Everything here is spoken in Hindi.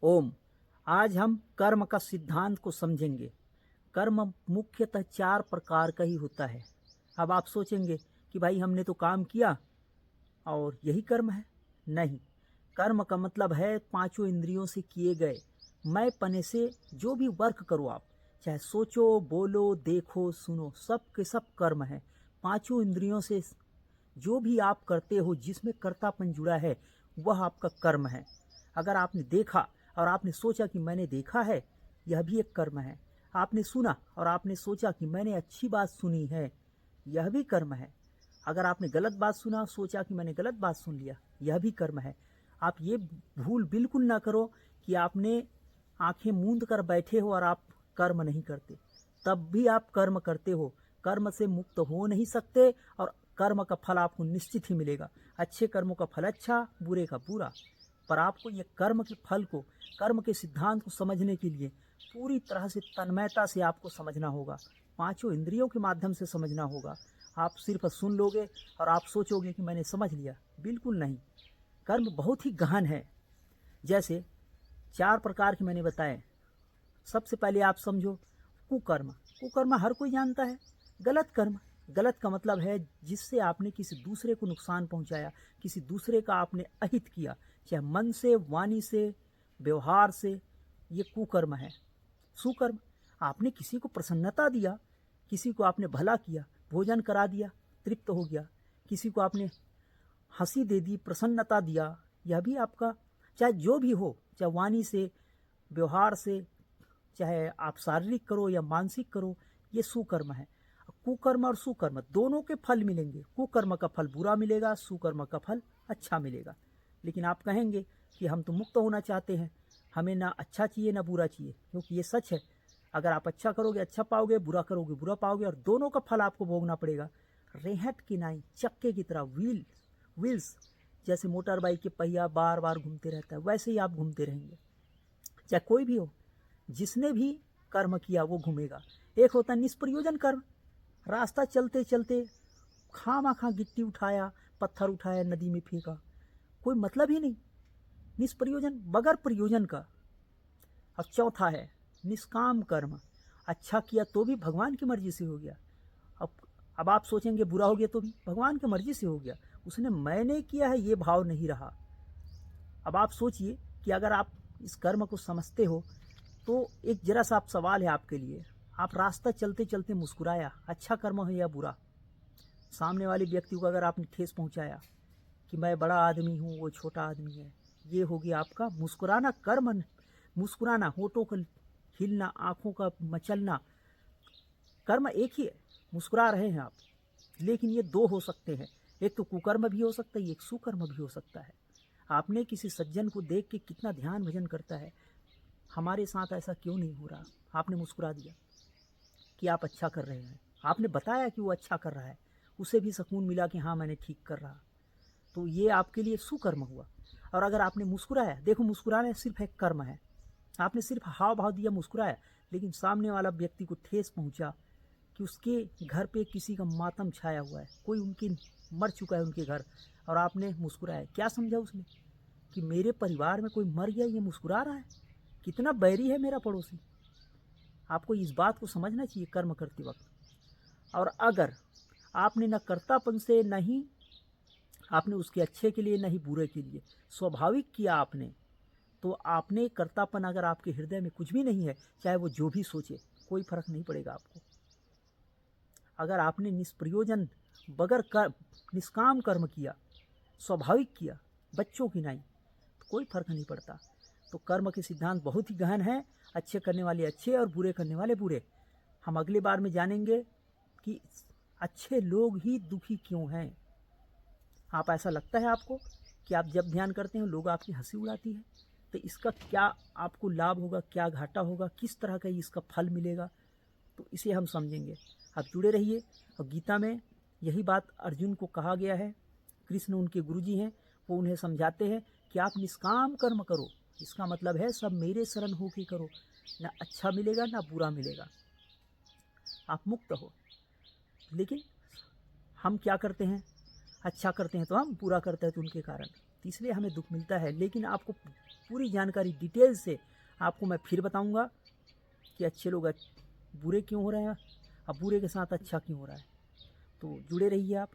ओम। आज हम कर्म का सिद्धांत को समझेंगे। कर्म मुख्यतः 4 प्रकार का ही होता है। अब आप सोचेंगे कि भाई हमने तो काम किया और यही कर्म है। नहीं, कर्म का मतलब है पांचों इंद्रियों से किए गए मैं पने से जो भी वर्क करो आप, चाहे सोचो, बोलो, देखो, सुनो, सब के सब कर्म है। पांचों इंद्रियों से जो भी आप करते हो जिसमें कर्तापन जुड़ा है वह आपका कर्म है। अगर आपने देखा और आपने सोचा कि मैंने देखा है, यह भी एक कर्म है। आपने सुना और आपने सोचा कि मैंने अच्छी बात सुनी है, यह भी कर्म है। अगर आपने गलत बात सुना, सोचा कि मैंने गलत बात सुन लिया, यह भी कर्म है। आप ये भूल बिल्कुल ना करो कि आपने आंखें मूंद कर बैठे हो और आप कर्म नहीं करते, तब भी आप कर्म करते हो। कर्म से मुक्त हो नहीं सकते और कर्म का फल आपको निश्चित ही मिलेगा। अच्छे कर्मों का फल अच्छा, बुरे का बुरा। पर आपको ये कर्म के फल को, कर्म के सिद्धांत को समझने के लिए पूरी तरह से तन्मयता से आपको समझना होगा। पांचों इंद्रियों के माध्यम से समझना होगा। आप सिर्फ सुन लोगे और आप सोचोगे कि मैंने समझ लिया, बिल्कुल नहीं। कर्म बहुत ही गहन है। जैसे 4 प्रकार के मैंने बताए। सबसे पहले आप समझो कुकर्म। कुकर्म हर कोई जानता है, गलत कर्म। गलत का मतलब है जिससे आपने किसी दूसरे को नुकसान पहुंचाया, किसी दूसरे का आपने अहित किया, चाहे मन से, वाणी से, व्यवहार से, ये कुकर्म है। सुकर्म, आपने किसी को प्रसन्नता दिया, किसी को आपने भला किया, भोजन करा दिया, तृप्त हो गया, किसी को आपने हंसी दे दी, प्रसन्नता दिया, यह भी आपका, चाहे जो भी हो, चाहे वाणी से, व्यवहार से, चाहे आप शारीरिक करो या मानसिक करो, ये सुकर्म है। कुकर्म और सुकर्म दोनों के फल मिलेंगे। कुकर्म का फल बुरा मिलेगा, सुकर्म का फल अच्छा मिलेगा। लेकिन आप कहेंगे कि हम तो मुक्त होना चाहते हैं, हमें ना अच्छा चाहिए ना बुरा चाहिए, क्योंकि ये सच है। अगर आप अच्छा करोगे अच्छा पाओगे, बुरा करोगे बुरा पाओगे, और दोनों का फल आपको भोगना पड़ेगा। रेहट की नाई चक्के की तरह, व्हील्स जैसे मोटर बाइक के पहिया बार बार घूमते रहता है, वैसे ही आप घूमते रहेंगे। चाहे कोई भी हो, जिसने भी कर्म किया वो घूमेगा। एक होता है निष्प्रयोजन कर्म। रास्ता चलते चलते खामा गिट्टी उठाया, पत्थर उठाया, नदी में फेंका, कोई मतलब ही नहीं, निष्प्रयोजन, बगैर प्रयोजन का। और चौथा है निष्काम कर्म। अच्छा किया तो भी भगवान की मर्जी से हो गया। अब अब आप सोचेंगे बुरा हो गया तो भी भगवान की मर्जी से हो गया, उसने मैंने किया है ये भाव नहीं रहा। अब आप सोचिए कि अगर आप इस कर्म को समझते हो तो एक जरा सा आप सवाल है आपके लिए। आप रास्ता चलते चलते मुस्कुराया, अच्छा कर्म है या बुरा? सामने वाले व्यक्ति को अगर आपने ठेस पहुंचाया कि मैं बड़ा आदमी हूँ, वो छोटा आदमी है, ये हो गया आपका मुस्कुराना कर्म। मुस्कुराना, होठों का हिलना, आंखों का मचलना, कर्म एक ही है, मुस्कुरा रहे हैं आप। लेकिन ये दो हो सकते हैं, एक तो कुकर्म भी हो सकता है, एक सुकर्म भी हो सकता है। आपने किसी सज्जन को देख के कितना ध्यान भजन करता है, हमारे साथ ऐसा क्यों नहीं हो रहा? आपने मुस्कुरा दिया कि आप अच्छा कर रहे हैं, आपने बताया कि वो अच्छा कर रहा है, उसे भी सुकून मिला कि हाँ मैंने ठीक कर रहा, तो ये आपके लिए सुकर्म हुआ। और अगर आपने मुस्कुराया, देखो मुस्कुराना सिर्फ एक कर्म है, आपने सिर्फ हाव भाव दिया, मुस्कुराया, लेकिन सामने वाला व्यक्ति को ठेस पहुंचा कि उसके घर पे किसी का मातम छाया हुआ है, कोई उनकी मर चुका है उनके घर, और आपने मुस्कुराया, क्या समझा उसने कि मेरे परिवार में कोई मर गया, ये मुस्कुरा रहा है, कितना बैरी है मेरा पड़ोसी। आपको इस बात को समझना चाहिए कर्म करते वक्त। और अगर आपने न कर्तापन से, नहीं आपने उसके अच्छे के लिए, नहीं बुरे के लिए, स्वाभाविक किया आपने, तो आपने कर्तापन, अगर आपके हृदय में कुछ भी नहीं है, चाहे वो जो भी सोचे, कोई फर्क नहीं पड़ेगा आपको। अगर आपने निष्प्रयोजन, बगैर निष्काम कर्म किया, स्वाभाविक किया, बच्चों की नहीं, तो कोई फर्क नहीं पड़ता। तो कर्म के सिद्धांत बहुत ही गहन है। अच्छे करने वाले अच्छे और बुरे करने वाले बुरे। हम अगले बार में जानेंगे कि अच्छे लोग ही दुखी क्यों हैं। आप, ऐसा लगता है आपको कि आप जब ध्यान करते हैं लोग आपकी हंसी उड़ाती है, तो इसका क्या आपको लाभ होगा, क्या घाटा होगा, किस तरह का इसका फल मिलेगा, तो इसे हम समझेंगे। आप जुड़े रहिए। और गीता में यही बात अर्जुन को कहा गया है। कृष्ण उनके गुरुजी हैं, वो उन्हें समझाते हैं कि आप निष्काम कर्म करो। इसका मतलब है सब मेरे शरण होके करो, ना अच्छा मिलेगा ना बुरा मिलेगा, आप मुक्त हो। लेकिन हम क्या करते हैं, अच्छा करते हैं तो हम, बुरा करते हैं तो उनके कारण। तो इसलिए हमें दुख मिलता है। लेकिन आपको पूरी जानकारी डिटेल से आपको मैं फिर बताऊंगा कि अच्छे लोग बुरे क्यों हो रहे हैं और बुरे के साथ अच्छा क्यों हो रहा है। तो जुड़े रहिए आप।